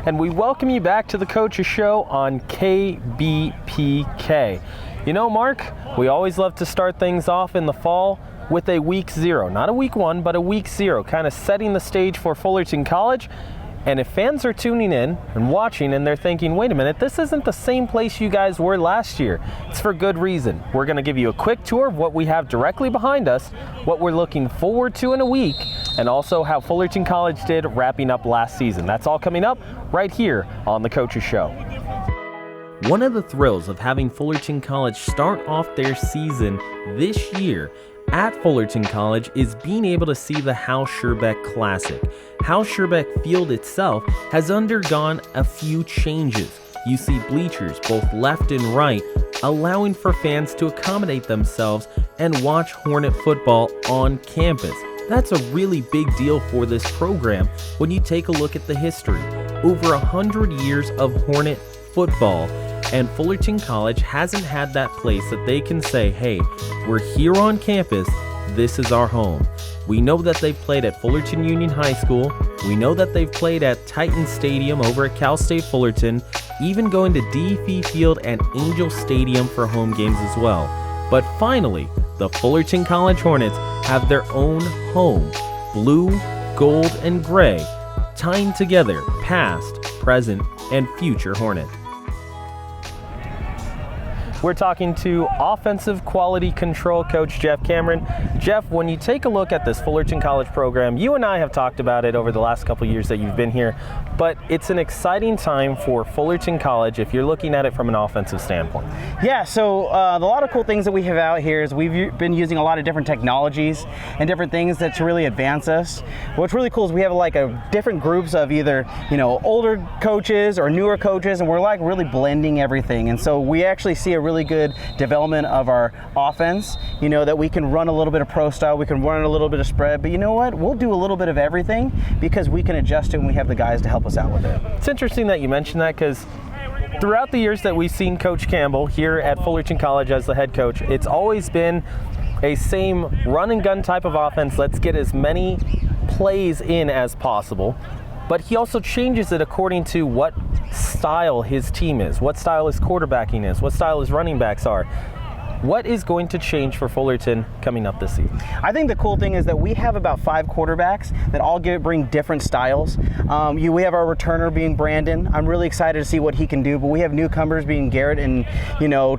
and we welcome you back to the Coach's Show on KBPK. You know, Mark, we always love to start things off in the fall with a week zero. Not a week one, but a week zero, kind of setting the stage for Fullerton College. And if fans are tuning in and watching and they're thinking, wait a minute, this isn't the same place you guys were last year, it's for good reason. We're going to give you a quick tour of what we have directly behind us, what we're looking forward to in a week, and also how Fullerton College did wrapping up last season. That's all coming up right here on the Coach's Show. One of the thrills of having Fullerton College start off their season this year at Fullerton College is being able to see the Hal Scherbeck Classic. Hal Scherbeck Field itself has undergone a few changes. You see bleachers both left and right, allowing for fans to accommodate themselves and watch Hornet football on campus. That's a really big deal for this program when you take a look at the history. Over 100 years of Hornet football, and Fullerton College hasn't had that place that they can say, hey, we're here on campus, this is our home. We know that they've played at Fullerton Union High School, we know that they've played at Titan Stadium over at Cal State Fullerton, even going to DeFee Field and Angel Stadium for home games as well. But finally, the Fullerton College Hornets have their own home, blue, gold, and gray, tying together past, present, and future Hornet. We're talking to offensive quality control coach Jeff Cameron. Jeff, when you take a look at this Fullerton College program, you and I have talked about it over the last couple years that you've been here, but it's an exciting time for Fullerton College if you're looking at it from an offensive standpoint. Yeah, so a lot of cool things that we have out here is we've been using a lot of different technologies and different things that to really advance us. What's really cool is we have like different groups of either, older coaches or newer coaches, and we're like really blending everything. And so we actually see a really good development of our offense, that we can run a little bit of pro style, we can run a little bit of spread, but you know what? We'll do a little bit of everything because we can adjust it and we have the guys to help us out with it. It's interesting that you mentioned that because throughout the years that we've seen Coach Campbell here at Fullerton College as the head coach, it's always been a same run and gun type of offense. Let's get as many plays in as possible. But he also changes it according to what style his team is, what style his quarterbacking is, what style his running backs are. What is going to change for Fullerton coming up this season? I think the cool thing is that we have about 5 quarterbacks that all bring different styles. We have our returner being Brandon. I'm really excited to see what he can do, but we have newcomers being Garrett, and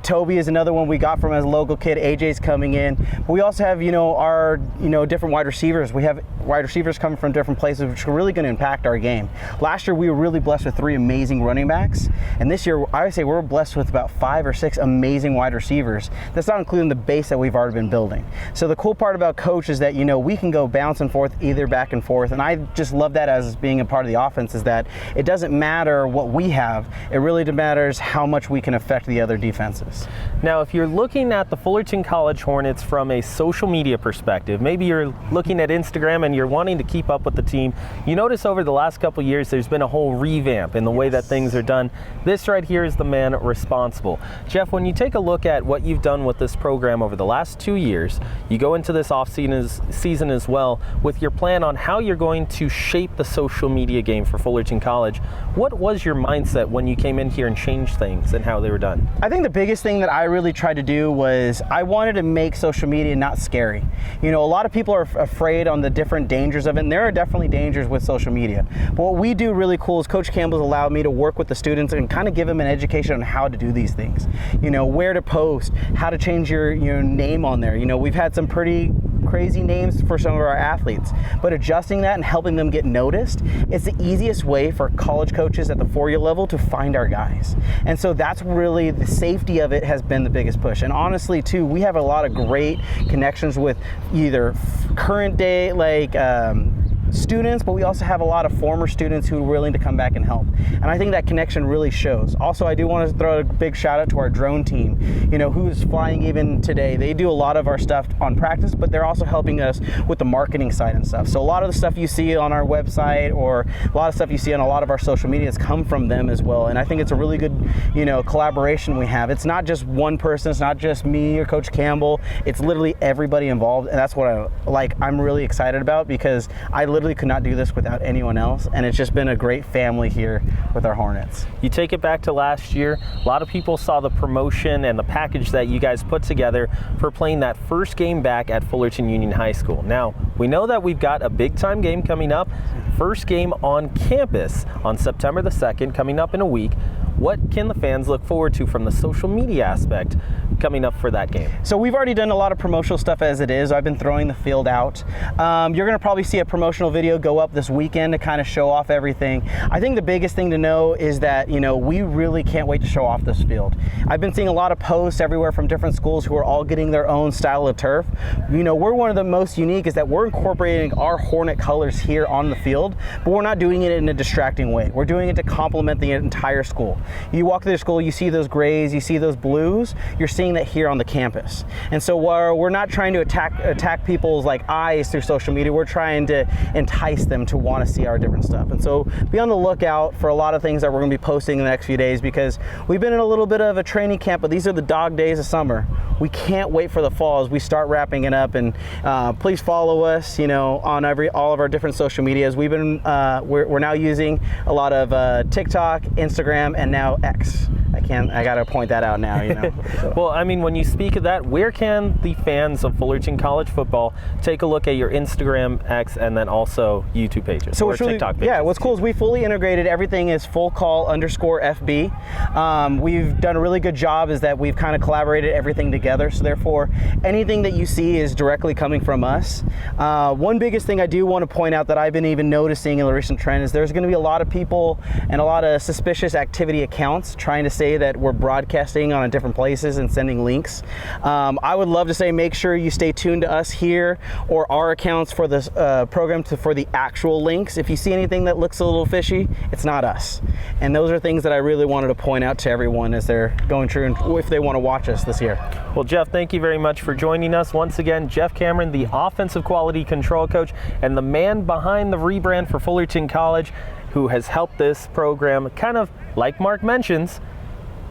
Toby is another one we got from as a local kid. AJ's coming in. But we also have our different wide receivers. We have wide receivers coming from different places, which are really going to impact our game. Last year we were really blessed with 3 amazing running backs, and this year I would say we're blessed with about 5 or 6 amazing wide receivers. That's not including the base that we've already been building. So the cool part about coach is that, we can go bounce and forth, either back and forth. And I just love that as being a part of the offense, is that it doesn't matter what we have. It really matters how much we can affect the other defenses. Now, if you're looking at the Fullerton College Hornets from a social media perspective, maybe you're looking at Instagram and you're wanting to keep up with the team, you notice over the last couple years there's been a whole revamp in the way that things are done. This right here is the man responsible. Jeff, when you take a look at what you've done with this program over the last 2 years, you go into this off season as well with your plan on how you're going to shape the social media game for Fullerton College. What was your mindset when you came in here and changed things and how they were done? I think the biggest thing that I really tried to do was I wanted to make social media not scary. A lot of people are afraid on the different dangers of it, and there are definitely dangers with social media. But what we do really cool is Coach Campbell's allowed me to work with the students and kind of give them an education on how to do these things. Where to post, how to change your name on there. We've had some pretty crazy names for some of our athletes, but adjusting that and helping them get noticed is the easiest way for college coaches at the 4-year level to find our guys. And so that's really the safety of it has been the biggest push. And honestly too, we have a lot of great connections with either current day students, but we also have a lot of former students who are willing to come back and help. And I think that connection really shows. Also, I do want to throw a big shout out to our drone team, who's flying even today. They do a lot of our stuff on practice, but they're also helping us with the marketing side and stuff. So a lot of the stuff you see on our website or a lot of stuff you see on a lot of our social medias come from them as well. And I think it's a really good, collaboration we have. It's not just one person. It's not just me or Coach Campbell. It's literally everybody involved. And that's what I'm really excited about, because I literally could not do this without anyone else, and it's just been a great family here with our Hornets. You take it back to last year, a lot of people saw the promotion and the package that you guys put together for playing that first game back at Fullerton Union High School. Now, we know that we've got a big time game coming up, first game on campus on September the 2nd, coming up in a week. What can the fans look forward to from the social media aspect coming up for that game? So we've already done a lot of promotional stuff as it is. I've been throwing the field out. You're going to probably see a promotional video go up this weekend to kind of show off everything. I think the biggest thing to know is that, we really can't wait to show off this field. I've been seeing a lot of posts everywhere from different schools who are all getting their own style of turf. We're one of the most unique is that we're incorporating our Hornet colors here on the field, but we're not doing it in a distracting way. We're doing it to complement the entire school. You walk through the school, you see those grays, you see those blues, you're seeing that here on the campus. And so we're not trying to attack people's eyes through social media, we're trying to entice them to want to see our different stuff. And so be on the lookout for a lot of things that we're going to be posting in the next few days, because we've been in a little bit of a training camp, but these are the dog days of summer. We can't wait for the fall as we start wrapping it up. And please follow us, on all of our different social medias. We've been we're now using a lot of TikTok, Instagram, and now X. I gotta point that out now, So. Well, when you speak of that, where can the fans of Fullerton College football take a look at your Instagram, X, and then also YouTube pages or TikTok pages? Yeah, what's cool is we fully integrated everything is fullcall_FB. We've done a really good job is that we've kind of collaborated everything together. So therefore, anything that you see is directly coming from us. One biggest thing I do want to point out that I've been even noticing in the recent trend is there's going to be a lot of people and a lot of suspicious activity accounts trying to say that we're broadcasting on different places and sending links. I would love to say make sure you stay tuned to us here or our accounts for this program for the actual links. If you see anything that looks a little fishy, it's not us. And those are things that I really wanted to point out to everyone as they're going through and if they want to watch us this year. Well, Jeff, thank you very much for joining us. Once again, Jeff Cameron, the offensive quality control coach and the man behind the rebrand for Fullerton College, who has helped this program, kind of like Mark mentions,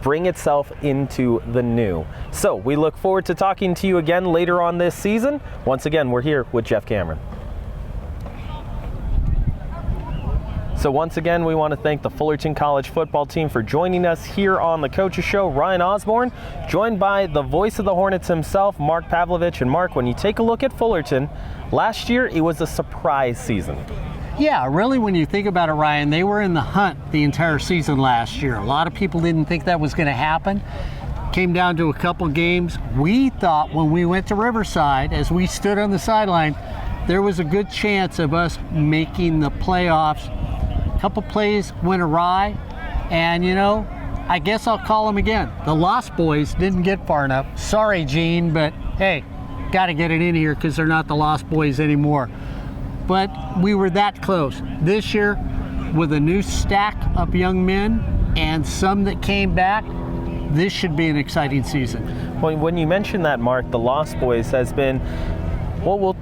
bring itself into the new. So we look forward to talking to you again later on this season. Once again, we're here with Jeff Cameron. So once again, we want to thank the Fullerton College football team for joining us here on the Coaches Show. Ryan Osborne, joined by the voice of the Hornets himself, Mark Pavlovich. And Mark, when you take a look at Fullerton, last year it was a surprise season. Yeah, really, when you think about it, Ryan, they were in the hunt the entire season last year. A lot of people didn't think that was going to happen. Came down to a couple games. We thought when we went to Riverside, as we stood on the sideline, there was a good chance of us making the playoffs. A couple plays went awry, and I guess I'll call them again. The Lost Boys didn't get far enough. Sorry, Gene, but hey, got to get it in here because they're not the Lost Boys anymore. But we were that close. This year, with a new stack of young men and some that came back, this should be an exciting season. Well, when you mention that, Mark, the Lost Boys has been, we'll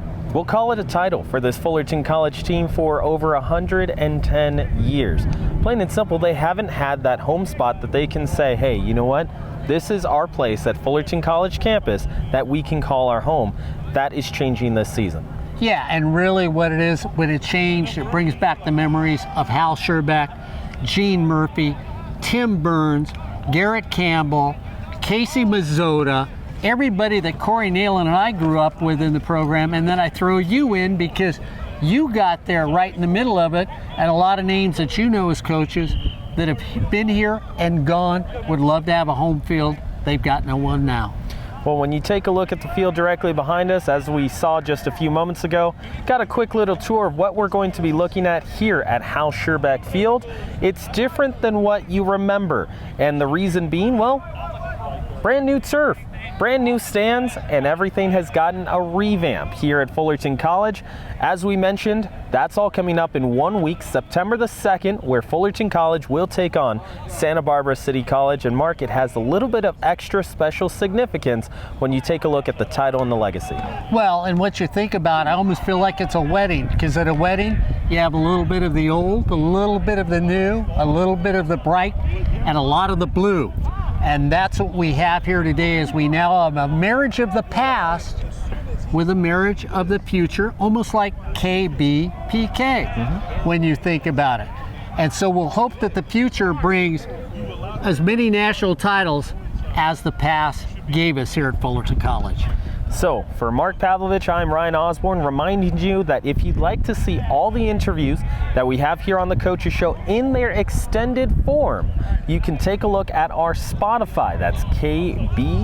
call it a title for this Fullerton College team for over 110 years. Plain and simple, they haven't had that home spot that they can say, hey, you know what? This is our place at Fullerton College campus that we can call our home. That is changing this season. Yeah, and really what it is, when it changed, it brings back the memories of Hal Scherbeck, Gene Murphy, Tim Burns, Garrett Campbell, Casey Mazzotta, everybody that Corey Nalen and I grew up with in the program, and then I throw you in because you got there right in the middle of it, and a lot of names that you know as coaches that have been here and gone would love to have a home field. They've got no one now. Well, when you take a look at the field directly behind us, as we saw just a few moments ago, got a quick little tour of what we're going to be looking at here at Hal Scherbeck Field. It's different than what you remember, and the reason being, well, brand new turf, brand new stands, and everything has gotten a revamp here at Fullerton College. As we mentioned, that's all coming up in 1 week, September the 2nd, where Fullerton College will take on Santa Barbara City College. And Mark, it has a little bit of extra special significance when you take a look at the title and the legacy. Well, and what you think about, I almost feel like it's a wedding, because at a wedding, you have a little bit of the old, a little bit of the new, a little bit of the bright, and a lot of the blue. And that's what we have here today, is we now have a marriage of the past with a marriage of the future, almost like KBPK when you think about it. And so we'll hope that the future brings as many national titles as the past gave us here at Fullerton College. So, for Mark Pavlovich, I'm Ryan Osborne, reminding you that if you'd like to see all the interviews that we have here on the Coaches Show in their extended form, you can take a look at our Spotify. That's KBPK.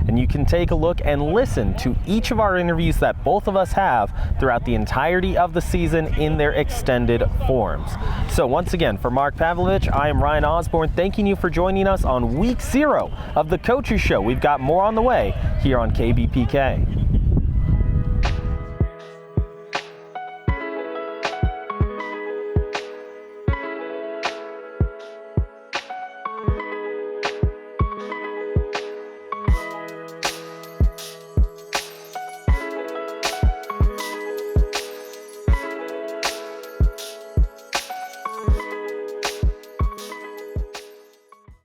And you can take a look and listen to each of our interviews that both of us have throughout the entirety of the season in their extended forms. So, once again, for Mark Pavlovich, I am Ryan Osborne, thanking you for joining us on week 0 of the Coaches Show. We've got more on the way here on KBPK.